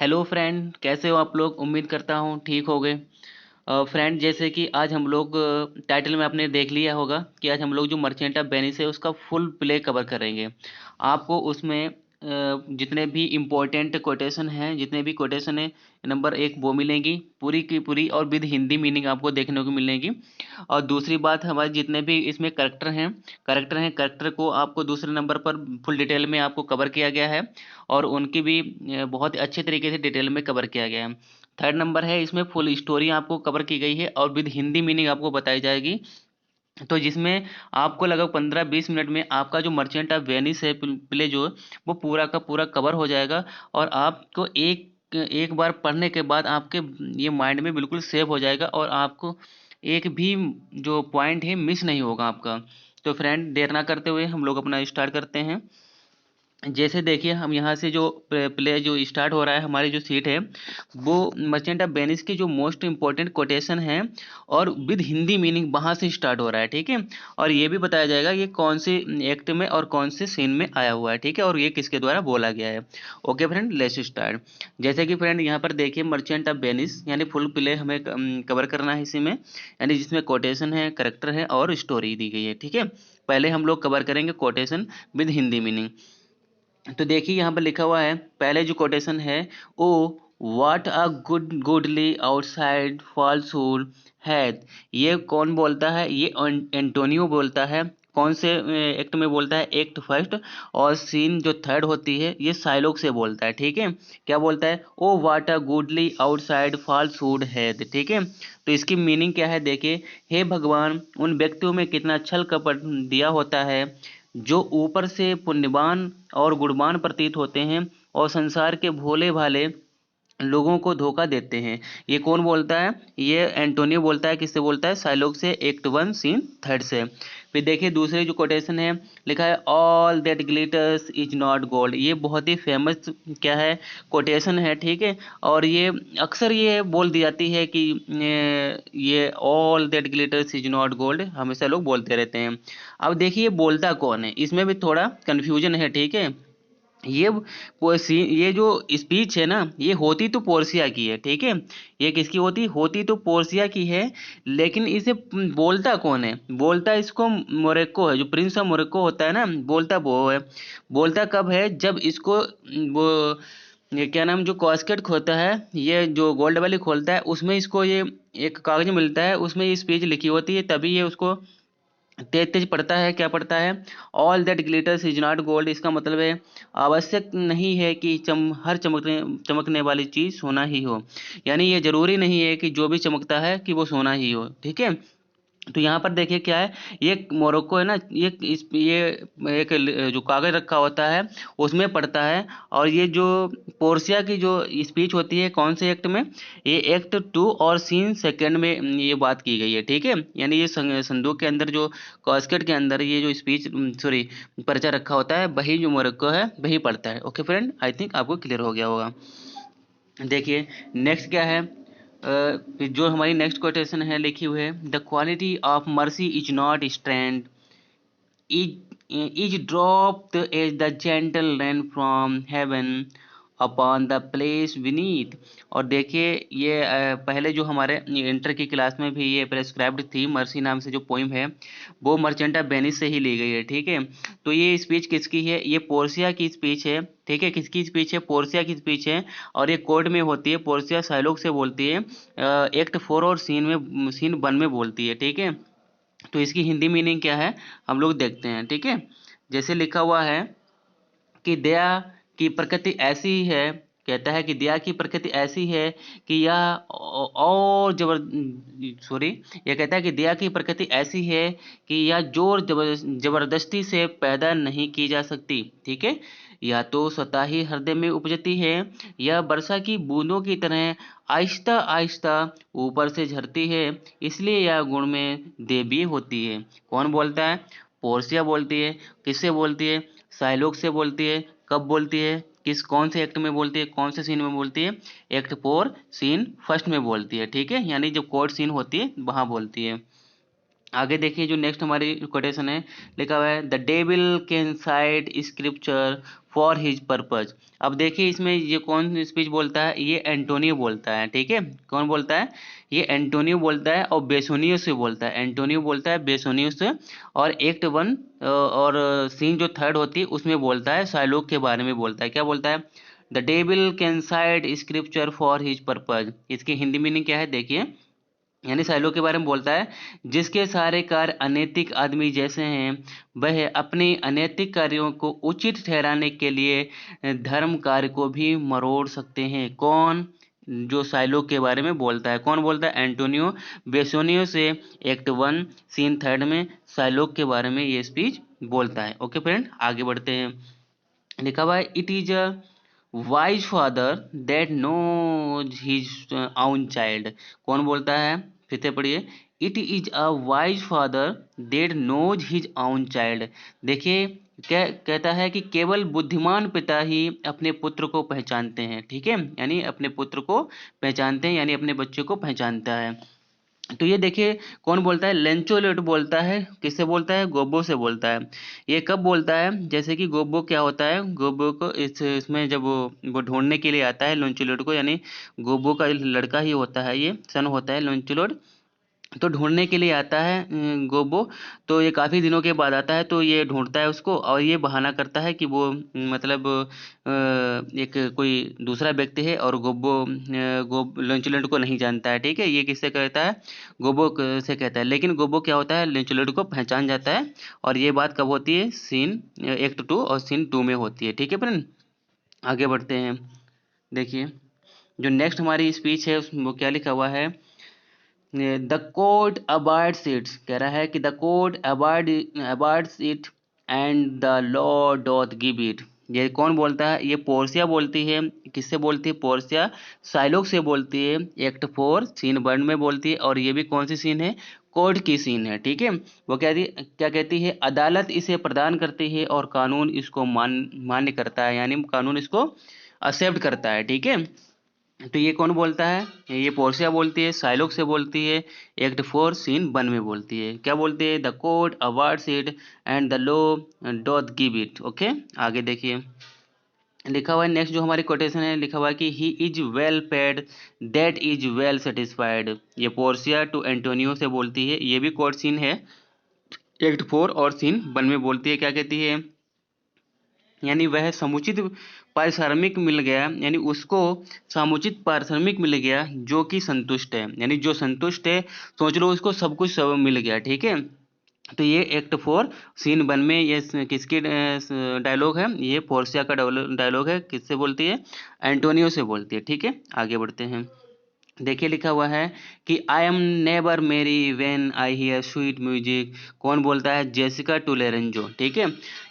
Hello friend, कैसे हो आप लोग। उम्मीद करता हूँ ठीक हो गए। फ्रेंड, जैसे कि आज हम लोग टाइटल में आपने देख लिया होगा कि आज हम लोग जो मर्चेंट ऑफ वेनिस है उसका फुल प्ले कवर करेंगे। आपको उसमें जितने भी इम्पोर्टेंट कोटेशन हैं, जितने भी कोटेशन है नंबर एक वो मिलेंगी पूरी की पूरी, और विद हिंदी मीनिंग आपको देखने को मिलेगी। और दूसरी बात, हमारे जितने भी इसमें करेक्टर को आपको दूसरे नंबर पर फुल डिटेल में आपको कवर किया गया है, और उनकी भी बहुत अच्छे तरीके से डिटेल में कवर किया गया है। थर्ड नंबर है, इसमें फुल स्टोरी आपको कवर की गई है और विद हिंदी मीनिंग आपको बताई जाएगी। तो जिसमें आपको लगभग 15-20 मिनट में आपका जो मर्चेंट ऑफ वेनिस है प्ले जो वो पूरा का पूरा कवर हो जाएगा। और आपको एक एक बार पढ़ने के बाद आपके ये माइंड में बिल्कुल सेव हो जाएगा, और आपको एक भी जो पॉइंट है मिस नहीं होगा आपका। तो फ्रेंड, देर ना करते हुए हम लोग अपना स्टार्ट करते हैं। जैसे देखिए, हम यहाँ से जो प्ले जो स्टार्ट हो रहा है, हमारी जो सीट है वो मर्चेंट ऑफ वेनिस की जो मोस्ट इंपॉर्टेंट कोटेशन है और विद हिंदी मीनिंग वहाँ से स्टार्ट हो रहा है, ठीक है। और ये भी बताया जाएगा ये कौन से एक्ट में और कौन से सीन में आया हुआ है, ठीक है, और ये किसके द्वारा बोला गया है। Okay friend, let's start. जैसे कि फ्रेंड यहाँ पर देखिए, मर्चेंट ऑफ वेनिस यानी फुल प्ले हमें कवर करना है इसी में, यानी जिसमें कोटेशन है, करेक्टर है और स्टोरी दी गई है, ठीक है। पहले हम लोग कवर करेंगे कोटेशन विद हिंदी मीनिंग। तो देखिए यहाँ पर लिखा हुआ है, पहले जो कोटेशन है, oh what a goodly outside falsehood hath. ये कौन बोलता है? ये एंटोनियो बोलता है। कौन से एक्ट में बोलता है? Act first. और सीन जो थर्ड होती है ये साइलोक से बोलता है, ठीक है। क्या बोलता है? Oh what a goodly outside falsehood hath, ठीक है। तो इसकी मीनिंग क्या है देखिए, हे भगवान, उन व्यक्तियों में कितना छल कपट दिया होता है जो ऊपर से पुण्यवान और गुणवान प्रतीत होते हैं और संसार के भोले भाले लोगों को धोखा देते हैं। ये कौन बोलता है? ये एंटोनियो बोलता है। किससे बोलता है? साइलोक से, एक्ट वन सीन थर्ड से। फिर देखिए दूसरे जो कोटेशन है, लिखा है all that glitters is not gold. ये बहुत ही फेमस क्या है, कोटेशन है, ठीक है। और ये अक्सर ये बोल दी जाती है कि ये all that glitters is not gold हमेशा लोग बोलते रहते हैं। अब देखिए बोलता कौन है, इसमें भी थोड़ा कन्फ्यूजन है, ठीक है। ये ये जो स्पीच है ना, ये होती तो पोर्सिया की है, ठीक है। ये किसकी होती तो पोर्सिया की है, लेकिन इसे बोलता कौन है? बोलता इसको मोरक्को है, जो प्रिंस ऑफ मोरक्को होता है ना, बोलता वो है। बोलता कब है? जब इसको वो ये क्या नाम, जो कॉस्केट खोलता है, ये जो गोल्ड वाली खोलता है, उसमें इसको ये एक कागज मिलता है, उसमें ये स्पीच लिखी होती है, तभी ये उसको तेज तेज पढ़ता है। क्या पढ़ता है? All that glitters is not gold. इसका मतलब है आवश्यक नहीं है कि हर चमकने चमकने वाली चीज सोना ही हो, यानी ये जरूरी नहीं है कि जो भी चमकता है कि वो सोना ही हो, ठीक है। तो यहाँ पर देखिए क्या है, ये मोरक्को है ना, ये एक जो कागज रखा होता है उसमें पड़ता है। और ये जो पोर्सिया की जो स्पीच होती है कौन से एक्ट में? ये एक्ट टू और सीन सेकंड में ये बात की गई है, ठीक है। यानी ये संदूक के अंदर जो कॉस्केट के अंदर ये जो स्पीच सॉरी पर्चा रखा होता है, वही जो मोरक्को है वही पढ़ता है। ओके फ्रेंड, आई थिंक आपको क्लियर हो गया होगा। देखिए नेक्स्ट क्या है, जो हमारी नेक्स्ट कोटेशन है लिखी हुई है, the quality of mercy is not strength is dropped as the gentle rain from heaven upon the place beneath. और देखिए ये पहले जो हमारे इंटर की क्लास में भी ये प्रेस्क्राइब्ड थी, मर्सी नाम से जो पोइम है वो मर्चेंट ऑफ वेनिस से ही ली गई है, ठीक है। तो ये स्पीच किसकी है? ये पोर्सिया की स्पीच है, ठीक है। किसकी स्पीच है? पोर्सिया की स्पीच है। और ये कोर्ट में होती है, पोर्सिया साइलोक से बोलती है, एक्ट फोर और सीन वन में बोलती है, ठीक है। तो इसकी हिंदी मीनिंग क्या है हम लोग देखते हैं, ठीक है। जैसे लिखा हुआ है कि दया की प्रकृति ऐसी है, कहता है कि दया की प्रकृति ऐसी है कि यह और जबर सॉरी यह कहता है कि दया की प्रकृति ऐसी है कि यह जबरदस्ती से पैदा नहीं की जा सकती, ठीक है। या तो स्वतः ही हृदय में उपजती है, यह वर्षा की बूंदों की तरह आहिस्ता आहिस्ता ऊपर से झरती है, इसलिए यह गुण में देवीय होती है। कौन बोलता है? पोर्सिया बोलती है। किससे बोलती है? साइलोक से बोलती है। कब बोलती है? कौन से एक्ट में बोलती है? कौन से सीन में बोलती है? एक्ट फोर सीन फर्स्ट में बोलती है, ठीक है। यानी जब कोर्ट सीन होती है वहां बोलती है। आगे देखिए जो नेक्स्ट हमारी कोटेशन है, लिखा हुआ है the devil can side scripture for his purpose. अब देखिए इसमें ये कौन स्पीच बोलता है, ये एंटोनियो बोलता है, ठीक है। कौन बोलता है, ये एंटोनियो बोलता है और बेसोनियो से बोलता है, एंटोनियो बोलता है बेसोनियो से। और एक्ट 1 और सीन जो थर्ड होती है उसमें बोलता है, शाइलोक के बारे में बोलता है। क्या बोलता है, the devil can side scripture for his purpose. इसकी हिंदी मीनिंग क्या है देखिए, यानी शाइलोक के बारे में बोलता है, जिसके सारे कार्य अनैतिक आदमी जैसे हैं, वह अपने अनैतिक कार्यों को उचित ठहराने के लिए धर्म कार्य को भी मरोड़ सकते हैं। कौन, जो शाइलोक के बारे में बोलता है, कौन बोलता है, एंटोनियो बेसोनियो से एक्ट 1 सीन थर्ड में शाइलोक के बारे में ये स्पीच बोलता है। ओके फ्रेंड, आगे बढ़ते हैं। लिखा हुआ है it is a wise father that knows his own child. कौन बोलता है, फिर से पढ़िए, it is a wise father that knows his own child. देखिए क्या कहता है कि केवल बुद्धिमान पिता ही अपने पुत्र को पहचानते हैं, ठीक है, यानी अपने पुत्र को पहचानते हैं, यानी अपने बच्चे को पहचानता है। तो ये देखिए कौन बोलता है, लेंचोलोट बोलता है। किससे बोलता है, गोबो से बोलता है। ये कब बोलता है, जैसे कि गोबो क्या होता है, गोबो को इसमें जब वो ढूंढने के लिए आता है लेंचोलोट को, यानी गोबो का लड़का ही होता है, ये सन होता है लेंचोलोट। तो ढूंढने के लिए आता है गोबो। तो ये काफ़ी दिनों के बाद आता है, तो ये ढूंढता है उसको, और ये बहाना करता है कि वो मतलब एक कोई दूसरा व्यक्ति है, और गोबो लेंचुलेट को नहीं जानता है, ठीक है। ये किससे कहता है, गोबो से कहता है। लेकिन गोबो क्या होता है, लेंचुलेट को पहचान जाता है। और ये बात कब होती है, सीन एक्ट 2 और सीन 2 में होती है, ठीक है फ्रेंड। आगे बढ़ते हैं। देखिए जो नेक्स्ट हमारी स्पीच है उसमें वो क्या लिखा हुआ है, द कोर्ट अबाइड्स इट। कह रहा है कि the court abides it and the law doth give it. ये कौन बोलता है, ये पोर्सिया बोलती है। किससे बोलती है, पोर्सिया साइलोक से बोलती है, एक्ट 4 सीन 1 में बोलती है। और ये भी कौन सी सीन है, कोर्ट की सीन है, ठीक है। वो क्या कहती है, अदालत इसे प्रदान करती है और कानून इसको मान्य करता है, यानी कानून इसको एक्सेप्ट करता है, ठीक है। तो ये कौन बोलता है, ये पोर्सिया बोलती है, साइलोक से बोलती है, एक्ट 4 सीन 1 में बोलती है। क्या बोलती है, the court awards it and the law doth give it. Okay, आगे देखिए लिखा हुआ है नेक्स्ट जो हमारी कोटेशन है, लिखा हुआ है कि he is well paid that is well satisfied. ये पोर्सिया टू एंटोनियो से बोलती है, ये भी कोर्ट सीन है, एक्ट 4 और सीन 1 में बोलती है। क्या कहती है, यानी वह समुचित पारिश्रमिक मिल गया, यानी उसको समुचित पारिश्रमिक मिल गया जो कि संतुष्ट है, यानी जो संतुष्ट है, सोच लो उसको सब कुछ सब मिल गया, ठीक है। तो ये एक्ट 4 सीन 1 में ये किसकी डायलॉग है, ये पोर्सिया का डायलॉग है। किससे बोलती है, एंटोनियो से बोलती है, ठीक है। आगे बढ़ते हैं। देखिए लिखा हुआ है कि आई एम नेवर मेरी when I hear sweet music. कौन बोलता है, जेसिका टू लोरेंजो, ठीक है।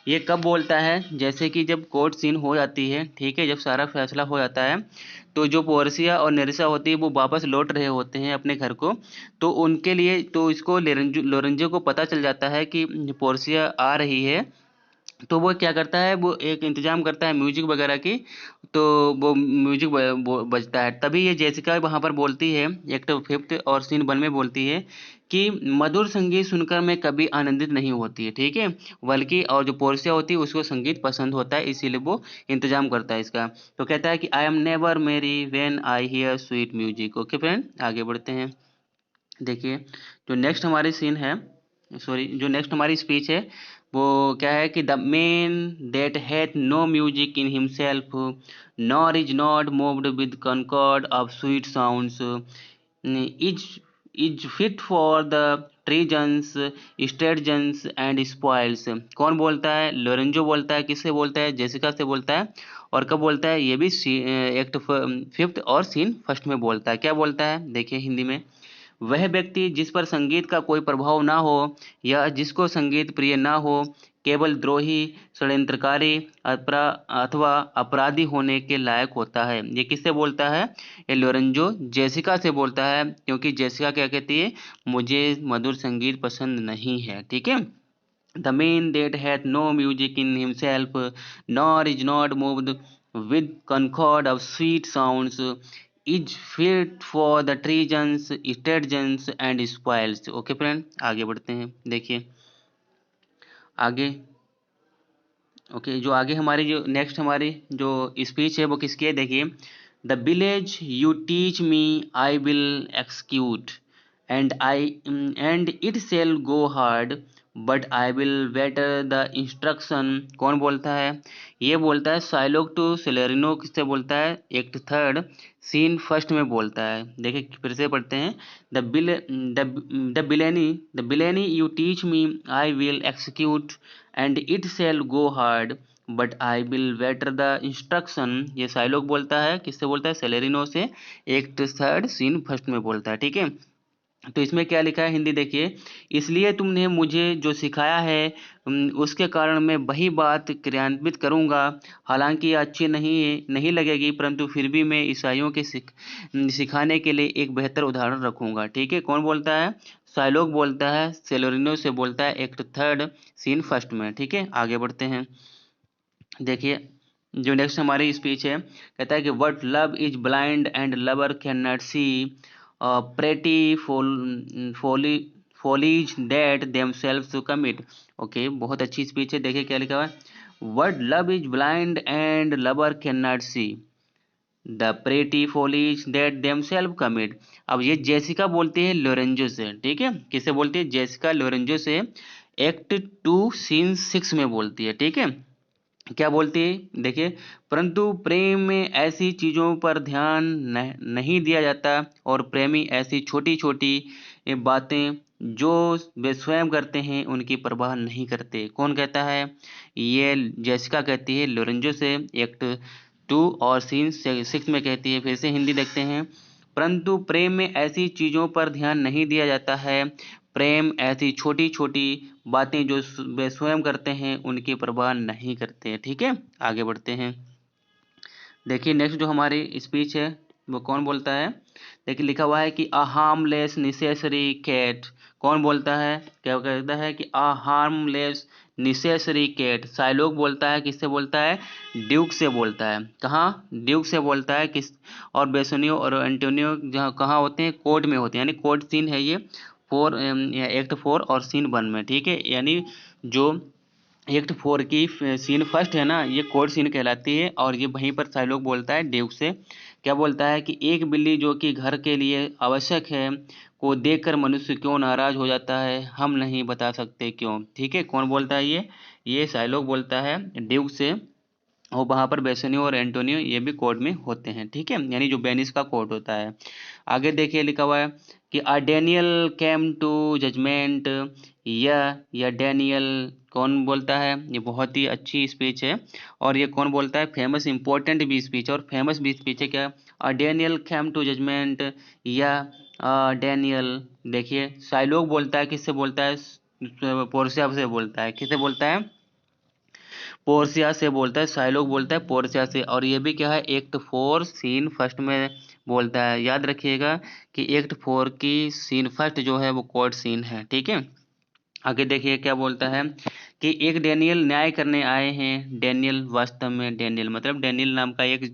ये कब बोलता है, जैसे कि जब कोर्ट सीन हो जाती है, ठीक है, जब सारा फैसला हो जाता है, तो जो पोर्सिया और नेरिसा होती है वो वापस लौट रहे होते हैं अपने घर को। तो उनके लिए तो इसको लोरेंजो को पता चल जाता है कि पोर्सिया आ रही है। तो वो क्या करता है, वो एक इंतजाम करता है म्यूजिक वगैरह की। तो वो म्यूजिक बजता है, तभी ये जेसिका वहाँ पर बोलती है, एक्ट 5 और सीन 1 में बोलती है कि मधुर संगीत सुनकर मैं कभी आनंदित नहीं होती है, ठीक है। बल्कि और जो पोर्सिया होती है उसको संगीत पसंद होता है, इसीलिए वो इंतजाम करता है इसका। तो कहता है कि आई एम नेवर मेरी when I hear sweet music. Okay friend, आगे बढ़ते हैं। देखिए जो नेक्स्ट हमारी सीन है, सॉरी जो नेक्स्ट हमारी स्पीच है, वो क्या है कि the man that hath no music in himself nor is not moved with concord of sweet sounds is is fit for the treasons stratagems and spoils. कौन बोलता है, लोरेंजो बोलता है। किससे बोलता है, जेसिका से बोलता है। और कब बोलता है, ये भी एक्ट 5 और सीन 1 में बोलता है। क्या बोलता है, देखिए हिंदी में, वह व्यक्ति जिस पर संगीत का कोई प्रभाव ना हो या जिसको संगीत प्रिय ना हो, केवल द्रोही, षड्यंत्रकारी अथवा अपराधी होने के लायक होता है। ये किससे बोलता है, ये लोरेंजो जेसिका से बोलता है, क्योंकि जेसिका क्या कहती है, मुझे मधुर संगीत पसंद नहीं है, ठीक है। The man that hath no music in himself, nor is not moved with concord of sweet sounds, is fit for the treasons stratagems and spoils. Okay friend, आगे बढ़ते हैं। देखिए आगे, ओके जो आगे हमारी जो नेक्स्ट हमारी जो स्पीच है वो किसकी है, देखिए। The village you teach me I will execute and it shall go hard but I will better the instruction. कौन बोलता है, ये बोलता है साइलोक टू सेलेरिनो। किससे बोलता है, एक्ट थर्ड सीन फर्स्ट में बोलता है। देखिए फिर से पढ़ते हैं। The villainy you teach me I will execute and it shall go hard but I will better the instruction. ये साइलोक बोलता है, किससे बोलता है, सेलेरिनो से। एक्ट थर्ड सीन फर्स्ट में बोलता है, ठीक है। तो इसमें क्या लिखा है, हिंदी देखिए। इसलिए तुमने मुझे जो सिखाया है उसके कारण मैं वही बात क्रियान्वित करूंगा। हालांकि ये अच्छी नहीं लगेगी, परंतु फिर भी मैं ईसाइयों के सिखाने के लिए एक बेहतर उदाहरण रखूंगा। ठीक है, कौन बोलता है, साइलोक बोलता है, सेलोरिनो से बोलता है, एक्ट थर्ड सीन फर्स्ट में। ठीक है, आगे बढ़ते हैं। देखिए जो नेक्स्ट हमारी स्पीच है, कहता है कि what love is blind and lover can not see pretty folly follies that themselves to commit. Okay, बहुत अच्छी स्पीच है। देखिए क्या लिखा हुआ है, what love is blind and lover can not see the pretty follies that themselves commit. अब ये जेसिका बोलती है लोरेंजो से। ठीक है, किसे बोलती है, जेसिका लोरेंजो से। एक्ट टू सीन सिक्स में बोलती है। ठीक है, क्या बोलती है, देखिए। परंतु प्रेम में ऐसी चीजों पर ध्यान नहीं दिया जाता और प्रेमी ऐसी छोटी छोटी बातें जो वे स्वयं करते हैं उनकी परवाह नहीं करते। कौन कहता है, ये जेसिका कहती है लोरेंजो से, एक्ट टू और सीन सिक्स में कहती है। फिर से हिंदी देखते हैं। परंतु प्रेम में ऐसी चीजों पर ध्यान नहीं दिया जाता है, प्रेम ऐसी छोटी छोटी बातें जो वे स्वयं करते हैं उनकी परवाह नहीं करते। ठीक है, आगे बढ़ते हैं। देखिए नेक्स्ट जो हमारी स्पीच है वो कौन बोलता है, देखिए लिखा हुआ है कि अ हार्मलेस नेसेसरी कैट। कौन बोलता है, क्या कहता है कि अ हार्मलेस नेसेसरी कैट। साइलोक बोलता है, किससे बोलता है, ड्यूक से बोलता है। कहाँ, ड्यूक से बोलता है किस। और बेसोनियो और एंटोनियो जहाँ कहाँ होते हैं, कोर्ट में होते हैं, यानी कोर्ट सीन है ये। एक्ट फोर और सीन वन में। ठीक है, यानी जो एक्ट फोर की सीन फर्स्ट है ना, ये कोर्ट सीन कहलाती है। और ये वहीं पर साइलोक बोलता है ड्यूक से। क्या बोलता है कि एक बिल्ली जो कि घर के लिए आवश्यक है को देखकर मनुष्य क्यों नाराज हो जाता है, हम नहीं बता सकते क्यों। ठीक है, कौन बोलता है ये साइलोक बोलता है ड्यूक से। और वहाँ पर बेसनियो और एंटोनियो ये भी कोर्ट में होते हैं। ठीक है, यानी जो बेनिस का कोर्ट होता है। आगे देखिए लिखा हुआ है कि अ डेनियल केम टू जजमेंट। या डेनियल कौन बोलता है, ये बहुत ही अच्छी स्पीच है। और ये कौन बोलता है, फेमस इंपॉर्टेंट भी स्पीच और फेमस भी स्पीच है। क्या, अ डेनियल केम टू जजमेंट या डेनियल। देखिए साइलोक बोलता है, किससे बोलता है, पोर्सिया से बोलता है। किससे बोलता है, पोर्सिया से बोलता है। साइलोक बोलता है पोर्सिया से। और ये भी क्या है, एक्ट फोर सीन फर्स्ट में बोलता है। याद रखिएगा कि एक्ट फोर की सीन फर्स्ट जो है वो कोर्ट सीन है। ठीक है, आगे देखिए क्या बोलता है कि एक डेनियल न्याय करने आए हैं। डेनियल वास्तव में डेनियल मतलब डेनियल नाम का एक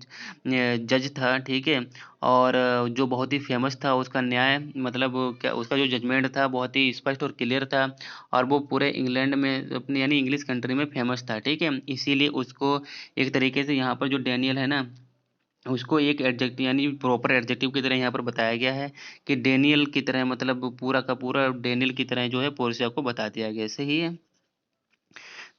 जज था। ठीक है, और जो बहुत ही फेमस था, उसका न्याय मतलब क्या, उसका जो जजमेंट था बहुत ही स्पष्ट और क्लियर था। और वो पूरे इंग्लैंड में अपनी यानी इंग्लिश कंट्री में फेमस था। ठीक है, इसीलिए उसको एक तरीके से यहाँ पर जो डेनियल है ना, उसको एक एडजेक्टिव यानी प्रॉपर एडजेक्टिव की तरह यहाँ पर बताया गया है कि डेनियल की तरह, मतलब पूरा का पूरा डेनियल की तरह जो है पोर्शिया को बता दिया गया। सही है,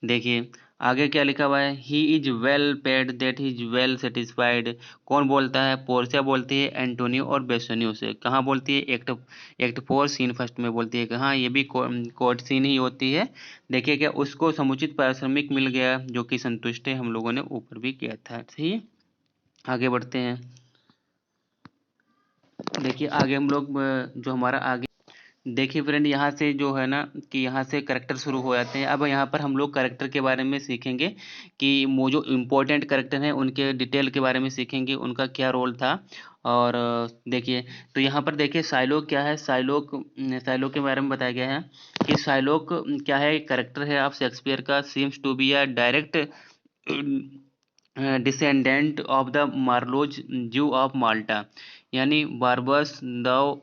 देखिए आगे क्या लिखा हुआ है, he is well paid that is well satisfied. कौन बोलता है, पोर्शिया बोलती है एंटोनियो और बेसोनियो से। कहाँ बोलती है, एक्ट फोर सीन फर्स्ट में बोलती है। कहाँ, ये भी कोर्ट सीन ही होती है। देखिए क्या, उसको समुचित पारिश्रमिक मिल गया जो कि संतुष्ट है, हम लोगों ने ऊपर भी किया था। सही है, आगे बढ़ते हैं। देखिए आगे हम लोग जो हमारा आगे, देखिए फ्रेंड यहाँ से जो है ना कि यहाँ से करेक्टर शुरू हो जाते हैं। अब यहाँ पर हम लोग करेक्टर के बारे में सीखेंगे कि वो जो इम्पोर्टेंट करेक्टर हैं उनके डिटेल के बारे में सीखेंगे, उनका क्या रोल था। और देखिए, तो यहाँ पर देखिए साइलोक क्या है, साइलोक के बारे में बताया गया है कि साइलोक क्या है, करेक्टर है आप शेक्सपियर का। Seems to be a direct descendant of the Marlowe's Jew of Malta, यानी बारबस दाव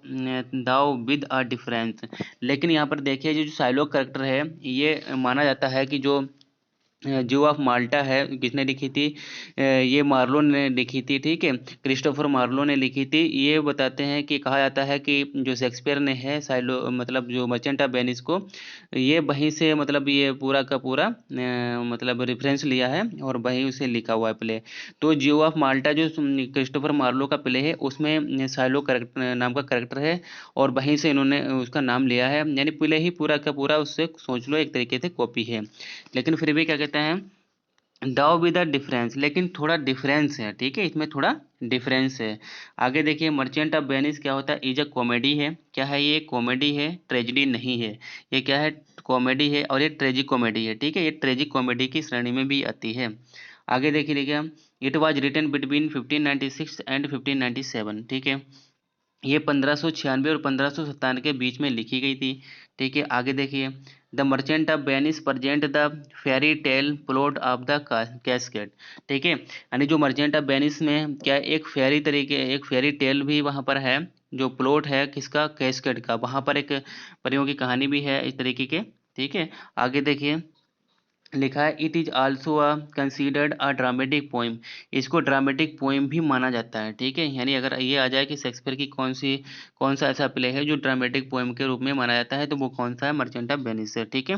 दाव विद अ डिफरेंस। लेकिन यहाँ पर देखिए जो साइलोक करेक्टर है, ये माना जाता है कि जो जू ऑफ माल्टा है, किसने लिखी थी? ये मार्लो ने लिखी थी, ठीक है, क्रिस्टोफर मार्लो ने लिखी थी। ये बताते हैं कि कहा जाता है कि जो शेक्सपियर ने है साइलो मतलब जो मर्चेंट ऑफ वेनिस को, ये वहीं से मतलब ये पूरा का पूरा मतलब रेफरेंस लिया है और वहीं उसे लिखा हुआ है प्ले। तो जू ऑफ माल्टा जो क्रिस्टोफर मार्लो का प्ले है, उसमें साइलो करेक्टर नाम का करेक्टर है और वहीं से इन्होंने उसका नाम लिया है, यानी प्ले ही पूरा का पूरा उससे सोच लो एक तरीके से कॉपी है। लेकिन फिर भी क्या कहते हैं, दाव विद द डिफरेंस, लेकिन थोड़ा डिफरेंस है, ठीक है, इसमें थोड़ा डिफरेंस है। आगे देखिए मर्चेंट ऑफ वेनिस क्या होता है? इज अ कॉमेडी है। क्या है ये? कॉमेडी है, ट्रेजिडी नहीं है। ये क्या है? कॉमेडी है और ये ट्रेजिक कॉमेडी है, ठीक है, ये ट्रेजिक कॉमेडी की श्रेणी में भी आती है। आगे देखिए it was written between 1596 and 1597, ठीक है, ये 1596 और 1597 के बीच में लिखी गई थी, ठीक है। आगे देखिए the merchant of Venice present the fairy tale plot of the cascade, ठीक है, यानी जो मर्चेंट ऑफ वेनिस में क्या एक फेरी टेल भी वहाँ पर है, जो प्लॉट है किसका? कैस्केड का। वहाँ पर एक परियों की कहानी भी है इस तरीके के, ठीक है। आगे देखिए लिखा है it is also a considered a dramatic poem, इसको ड्रामेटिक पोइम भी माना जाता है, ठीक है। यानी अगर ये आ जाए कि शेक्सपियर की कौन सा ऐसा प्ले है जो ड्रामेटिक पोइम के रूप में माना जाता है, तो वो कौन सा है? मर्चेंट ऑफ वेनिस है, ठीक है।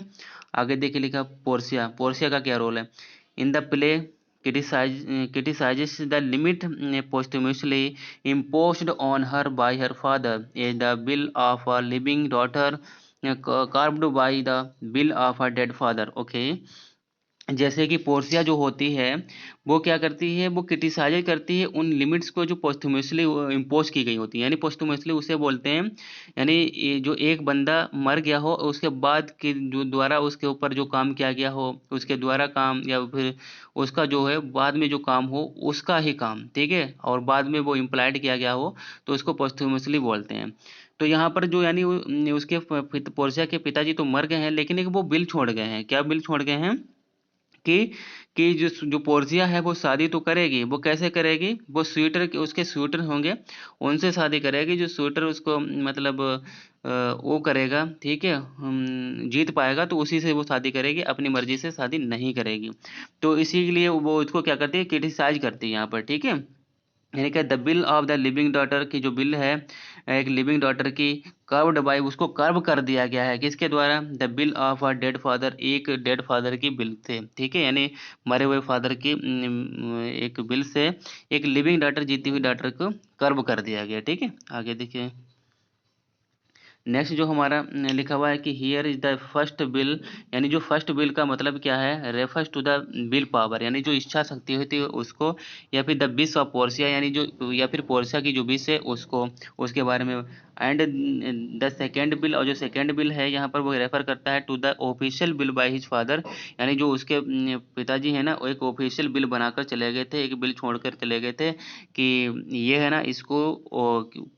आगे देखिए लिखा पोर्सिया, पोर्सिया का क्या रोल है in the play? criticizes the limit posthumously imposed on her by her father as the will of a living daughter carved by the will of a dead father, okay। जैसे कि Portia जो होती है, वो क्या करती है? वो क्रिटिसाइज करती है उन लिमिट्स को जो पोस्टुमसली इम्पोज की गई होती है, यानी पोस्टुमसली उसे बोलते हैं, यानी ये जो एक बंदा मर गया हो उसके बाद के जो द्वारा उसके ऊपर जो काम किया गया हो, उसके द्वारा काम या फिर उसका जो है बाद में जो काम हो उसका ही काम, ठीक है, और बाद में वो इम्प्लाइड किया गया हो तो उसको पोस्टुमसली बोलते हैं। तो यहाँ पर जो यानी उसके पोर्सिया के पिताजी तो मर गए हैं, लेकिन एक वो बिल छोड़ गए हैं। क्या बिल छोड़ गए हैं? कि जो पोर्सिया है वो शादी तो करेगी, वो कैसे करेगी? वो स्वेटर के उसके स्वेटर होंगे, उनसे शादी करेगी, जो स्वेटर उसको मतलब वो करेगा, ठीक है, जीत पाएगा तो उसी से वो शादी करेगी, अपनी मर्जी से शादी नहीं करेगी। तो इसी के लिए वो उसको क्या करती है? क्रिटिसाइज करती है यहाँ पर, ठीक है। यानी कि the bill of the living daughter की जो बिल है एक लिविंग डॉटर की, कर्व्ड बाय, उसको कर्व कर दिया गया है किसके द्वारा? The bill of a dead father, एक डेड फादर की बिल से, ठीक है, यानी मरे हुए फादर की एक बिल से एक लिविंग डॉटर, जीती हुई डॉटर को कर्व कर दिया गया, ठीक है। आगे देखिए नेक्स्ट जो हमारा लिखा हुआ है कि here is the first will, यानी जो फर्स्ट बिल का मतलब क्या है? Refers to the will power, यानी जो इच्छा शक्ति होती है उसको, या फिर द विश ऑफ पोर्सिया, यानी जो या फिर पोर्सिया की जो विश है उसको, उसके बारे में। एंड द सेकेंड बिल, और जो सेकेंड बिल है यहाँ पर वो रेफर करता है to the official will by his father, यानी जो उसके पिताजी है ना, वो एक ऑफिशियल बिल बनाकर चले गए थे, एक बिल छोड़कर चले गए थे कि ये है ना, इसको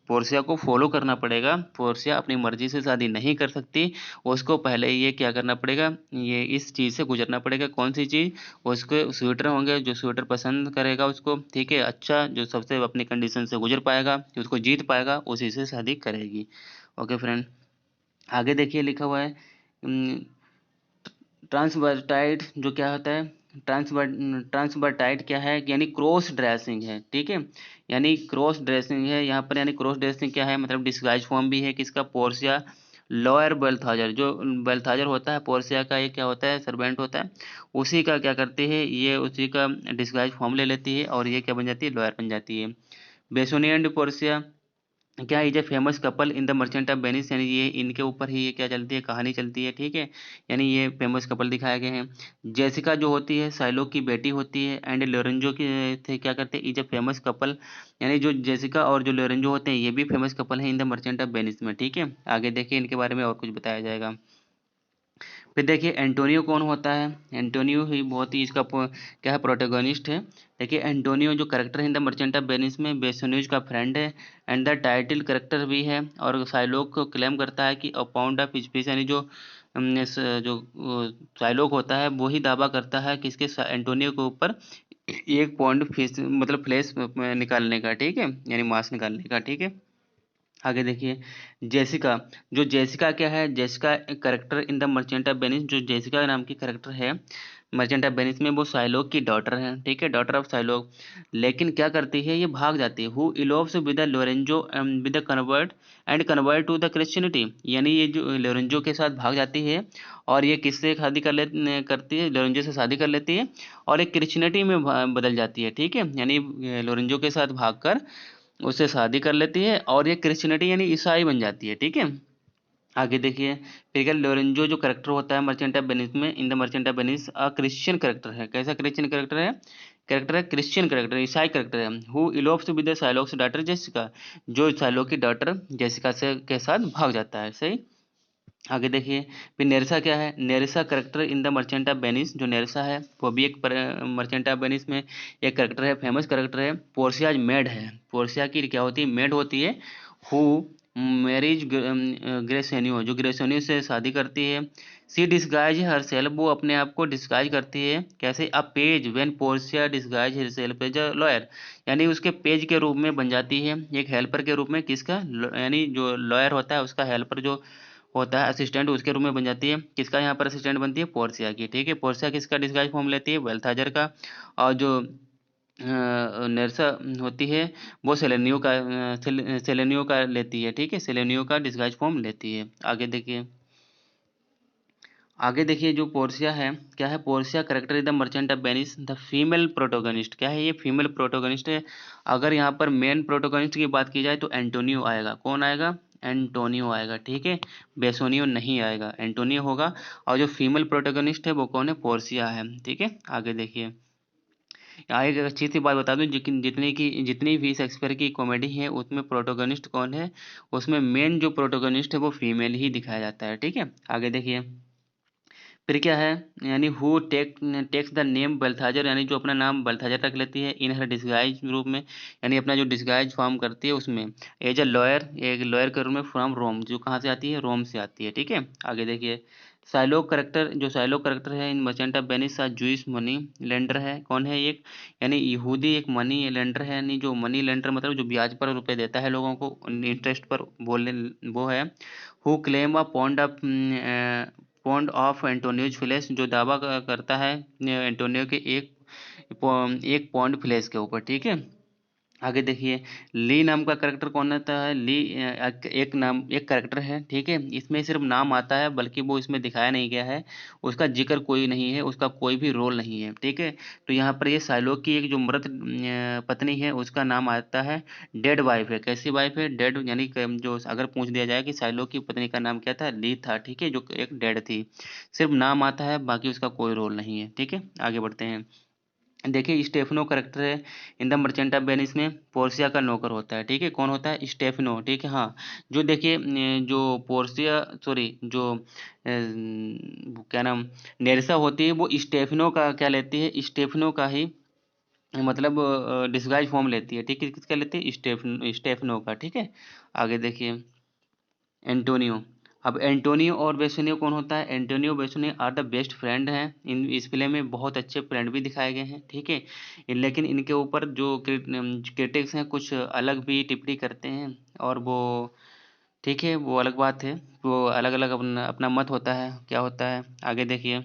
पोर्सिया को फॉलो करना पड़ेगा, पोर्सिया अपनी मर्जी से शादी नहीं कर सकती, उसको पहले ये क्या करना पड़ेगा? ये इस चीज़ से गुजरना पड़ेगा। कौन सी चीज़? उसके स्वेटर होंगे, जो स्वेटर पसंद करेगा उसको, ठीक है, अच्छा, जो सबसे अपनी कंडीशन से गुजर पाएगा, जो उसको जीत पाएगा, उसी से शादी करेगी। ओके फ्रेंड, आगे देखिए लिखा हुआ है ट्रांसवर्टाइट जो क्या होता है? ट्रांसवर्टाइट क्या है? यानी क्रॉस ड्रेसिंग है, ठीक है, यानी क्रॉस ड्रेसिंग है यहाँ पर। यानी क्रॉस ड्रेसिंग क्या है? मतलब डिस्गाइज फॉर्म भी है किसका? पोर्सिया लॉयर बेल्थाजर, जो बेल्थाजर होता है पोर्सिया का, ये क्या होता है? सर्वेंट होता है, उसी का क्या करती है ये, उसी का डिस्गाइज फॉर्म ले लेती है और ये क्या बन जाती है? लॉयर बन जाती है। बेसोनिया एंड पोर्सिया क्या is a famous couple in the merchant of Venice, यानी ये इनके ऊपर ही ये क्या चलती है? कहानी चलती है, ठीक है, यानी ये फेमस कपल दिखाए गए हैं। जेसिका जो होती है साइलोक की बेटी होती है, एंड लोरेंजो की थे क्या करते हैं? इज ए फेमस कपल, यानी जो जेसिका और जो लोरेंजो होते हैं ये भी फेमस कपल हैं इन द मर्चेंट ऑफ वेनिस में, ठीक है। आगे देखिए इनके बारे में और कुछ बताया जाएगा। फिर देखिए एंटोनियो कौन होता है? एंटोनियो ही बहुत ही इसका क्या है? प्रोटोगोनिस्ट है। देखिए एंटोनियो जो करेक्टर है इन द मर्चेंट ऑफ वेनिस में बेसोनियस का फ्रेंड है एंड द टाइटल करेक्टर भी है, और साइलोक को क्लेम करता है कि अ पाउंड ऑफ स्पीच, यानी जो जो साइलोक होता है वो ही दावा करता है किसके? एंटोनियो के ऊपर 1 पॉइंट फिश मतलब फ्लैश निकालने का, ठीक है, यानी मांस निकालने का, ठीक है। आगे देखिए जेसिका। जो जेसिका क्या है, Jessica character in the merchant of Venice, जो जेसिका नाम की करेक्टर है मर्चेंट ऑफ वेनिस में, वो साइलोक की डॉटर है, ठीक है, डॉटर ऑफ साइलोक। लेकिन क्या करती है, ये भाग जाती है। Who elopes with the Lorenzo with the convert and convert to the Christianity, यानी ये जो लोरेंजो के साथ भाग जाती है और ये किससे शादी करती है, लोरेंजो से शादी कर लेती है और एक क्रिश्चियनिटी में बदल जाती है, ठीक है, यानी लोरेंजो के साथ भागकर उससे शादी कर लेती है और ये क्रिश्चियनिटी यानी ईसाई बन जाती है, ठीक है। आगे देखिए फिर क्या, लोरेंजो जो करेक्टर होता है मर्चेंट ऑफ वेनिस में, in the merchant of Venice a Christian character है। कैसा क्रिश्चियन करेक्टर है, करेक्टर है क्रिश्चियन करेक्टर, ईसाई करेक्टर है। Who elopes with the Shylock's daughter Jessica, जो साइलोक की डॉटर जेसिका से के साथ भाग जाता है, सही। आगे देखिए फिर नेरसा क्या है, Nerissa character in the merchant of Venice, जो नेरसा है वो भी एक मर्चेंट ऑफ वेनिस में एक करेक्टर है, फेमस करेक्टर है। पोर्शियाज मेड है, पोर्शिया की क्या होती है, मेड होती है। हु मैरिज ग्रेसेनियो, जो ग्रेसेनियो से शादी करती है। सी डिस्गाइज हर सेल्फ, वो अपने आप को डिस्गाइज करती है कैसे, a page when Portia disguise herself as a lawyer, यानी उसके पेज के रूप में बन जाती है, एक हेल्पर के रूप में, किसका, यानी जो लॉयर होता है उसका हेल्पर जो होता है असिस्टेंट, उसके रूप में बन जाती है। किसका यहाँ पर असिस्टेंट बनती है, पोर्सिया की, ठीक है। पोर्सिया किसका डिस्गाइज फॉर्म लेती है, बेल्थाजर का। और जो नेरसा होती है वो सेलेनियो का सेलेनियो का लेती है, ठीक है, सेलेनियो का डिस्गाइज फॉर्म लेती है। आगे देखिए, आगे देखिए जो पोर्सिया है क्या है, Portia character is the merchant of Venice the female protagonist, क्या है ये, फीमेल प्रोटोगनिस्ट है। अगर यहाँ पर मेन प्रोटोगनिस्ट की बात की जाए तो एंटोनियो आएगा, कौन आएगा, एंटोनियो आएगा, ठीक है, बेसोनियो नहीं आएगा, एंटोनियो होगा। और जो फीमेल प्रोटोगनिस्ट है वो कौन है, पोर्सिया है, ठीक है। आगे देखिए, यहाँ एक अच्छी सी बात बता दूं, जितनी भी शेक्सपियर की कॉमेडी है उसमें प्रोटोगनिस्ट कौन है, उसमें मेन जो प्रोटोगनिस्ट है वो फीमेल ही दिखाया जाता है, ठीक है। आगे देखिए फिर क्या है, यानी हु टेक्स द नेम बेल्थाजर, यानी जो अपना नाम बेल्थाजर रख लेती है इन हर डिस्गाइज रूप में, यानी अपना जो डिस्गाइज फॉर्म करती है उसमें, एज अ लॉयर, एक लॉयर के रूप में, फ्रॉम रोम, जो कहाँ से आती है, रोम से आती है, ठीक है। आगे देखिए साइलोक करेक्टर, जो साइलोक करेक्टर है in merchant of Venice Jewish money lender है, कौन है एक, यानी यहूदी एक मनी लेंडर है, यानी जो मनी लेंडर मतलब जो ब्याज पर रुपए देता है लोगों को, इंटरेस्ट पर बोलने वो है। Who claim a pound of Antonio's flesh, जो दावा करता है एंटोनियो के एक पॉन्ड फ्लैश के ऊपर, ठीक है। आगे देखिए ली नाम का करेक्टर कौन होता है, ली एक करेक्टर है, ठीक है, इसमें सिर्फ नाम आता है बल्कि वो इसमें दिखाया नहीं गया है, उसका जिक्र कोई नहीं है, उसका कोई भी रोल नहीं है, ठीक है। तो यहाँ पर ये साइलोक की एक जो मृत पत्नी है उसका नाम आता है डेड वाइफ है। कैसी वाइफ है, डेड, यानी जो अगर पूछ दिया जाए कि साइलोक की पत्नी का नाम क्या था, ली था, ठीक है, जो एक डेड थी, सिर्फ नाम आता है बाकी उसका कोई रोल नहीं है, ठीक है। आगे बढ़ते हैं, देखिए स्टेफनो करेक्टर है इन द मर्चेंट ऑफ वेनिस में, पोर्सिया का नौकर होता है, ठीक है, कौन होता है, स्टेफनो, ठीक है। हाँ, जो देखिए जो पोर्सिया सॉरी जो क्या नाम, नेरसा होती है वो स्टेफनो का क्या लेती है, स्टेफनो का ही मतलब डिस्गाइज फॉर्म लेती है, ठीक है, किसका लेती है, स्टेफनो का, ठीक है। आगे देखिए एंटोनियो। अब एंटोनियो और बेसोनियो कौन होता है, Antonio Bassanio are the best friend हैं, इन इस प्ले में बहुत अच्छे फ्रेंड भी दिखाए गए हैं, ठीक है। लेकिन इनके ऊपर जो क्रिटिक्स हैं कुछ अलग भी टिप्पणी करते हैं और वो, ठीक है, वो अलग बात है, वो अलग अलग अपना अपना मत होता है, क्या होता है। आगे देखिए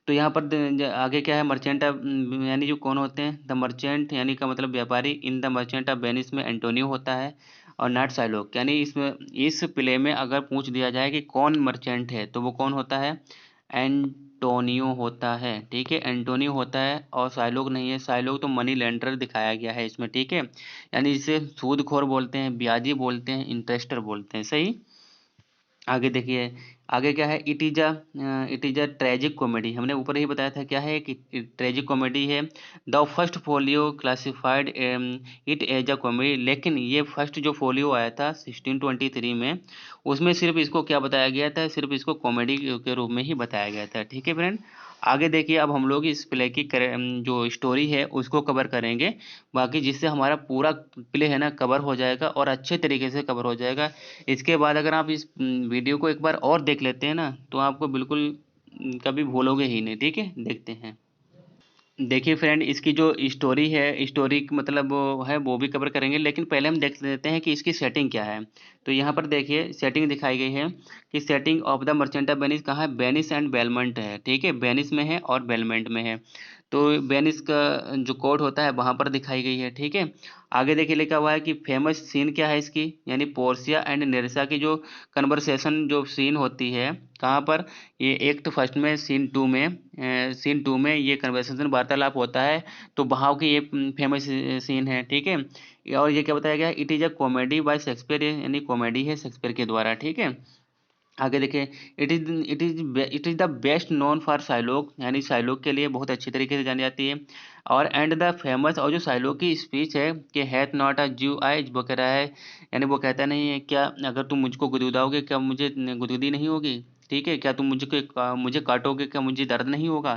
तो यहाँ पर आगे क्या है, मर्चेंट ऑफ यानी जो कौन होते हैं, द मर्चेंट यानी का मतलब व्यापारी, इन द मर्चेंट ऑफ वेनिस में एंटोनियो होता है और नॉट साइलोक, यानी इसमें इस प्ले में अगर पूछ दिया जाए कि कौन मर्चेंट है तो वो कौन होता है, एंटोनियो होता है, ठीक है, एंटोनियो होता है और साइलोक नहीं है। साइलोक तो मनी लेंडर दिखाया गया है इसमें, ठीक है, यानी जिसे सूदखोर बोलते हैं, ब्याजी बोलते हैं, इंटरेस्टर बोलते हैं, सही। आगे देखिए, आगे क्या है, it is a tragic comedy, हमने ऊपर ही बताया था क्या है कि ट्रेजिक कॉमेडी है। The first folio classified it as a comedy, लेकिन ये फर्स्ट जो फोलियो आया था 1623 में, उसमें सिर्फ इसको क्या बताया गया था, सिर्फ इसको कॉमेडी के रूप में ही बताया गया था, ठीक है फ्रेंड। आगे देखिए अब हम लोग इस प्ले की जो स्टोरी है उसको कवर करेंगे, बाकी जिससे हमारा पूरा प्ले है ना कवर हो जाएगा और अच्छे तरीके से कवर हो जाएगा। इसके बाद अगर आप इस वीडियो को एक बार और देख लेते हैं ना तो आपको बिल्कुल कभी भूलोगे ही नहीं, ठीक है, देखते हैं। देखिए फ्रेंड, इसकी जो स्टोरी है, स्टोरी मतलब वो है, वो भी कवर करेंगे, लेकिन पहले हम देख लेते हैं कि इसकी सेटिंग क्या है। तो यहाँ पर देखिए सेटिंग दिखाई गई है कि setting of the merchant of Venice कहाँ है, वेनिस एंड बेलमंट है, ठीक है, वेनिस में है और बेलमंट में है। तो वेनिस का जो कोड होता है वहाँ पर दिखाई गई है, ठीक है। आगे देखिए लिखा हुआ है कि फेमस सीन क्या है इसकी, यानी पोर्शिया एंड नेरसा की जो कन्वर्सेशन जो सीन होती है, कहाँ पर, ये एक्ट फर्स्ट में सीन 2 में ये कन्वर्सेशन वार्तालाप होता है। तो बहाव की ये फेमस सीन है, ठीक है। और ये क्या बताया गया है, it is a comedy by Shakespeare, यानी कॉमेडी है शेक्सपियर के द्वारा, ठीक है। आगे देखिए, it is the best known for Shylock, यानी साइलोक के लिए बहुत अच्छी तरीके से जानी जाती है। और एंड द फेमस, और जो साइलोक की स्पीच है कि हैथ नॉट अ ज्यू आई, वो कह रहा है, यानी वो कहता नहीं है क्या, अगर तुम मुझको गुदगुदाओगे क्या मुझे गुदगुदी नहीं होगी, ठीक है, क्या तुम मुझे काटोगे क्या मुझे दर्द नहीं होगा।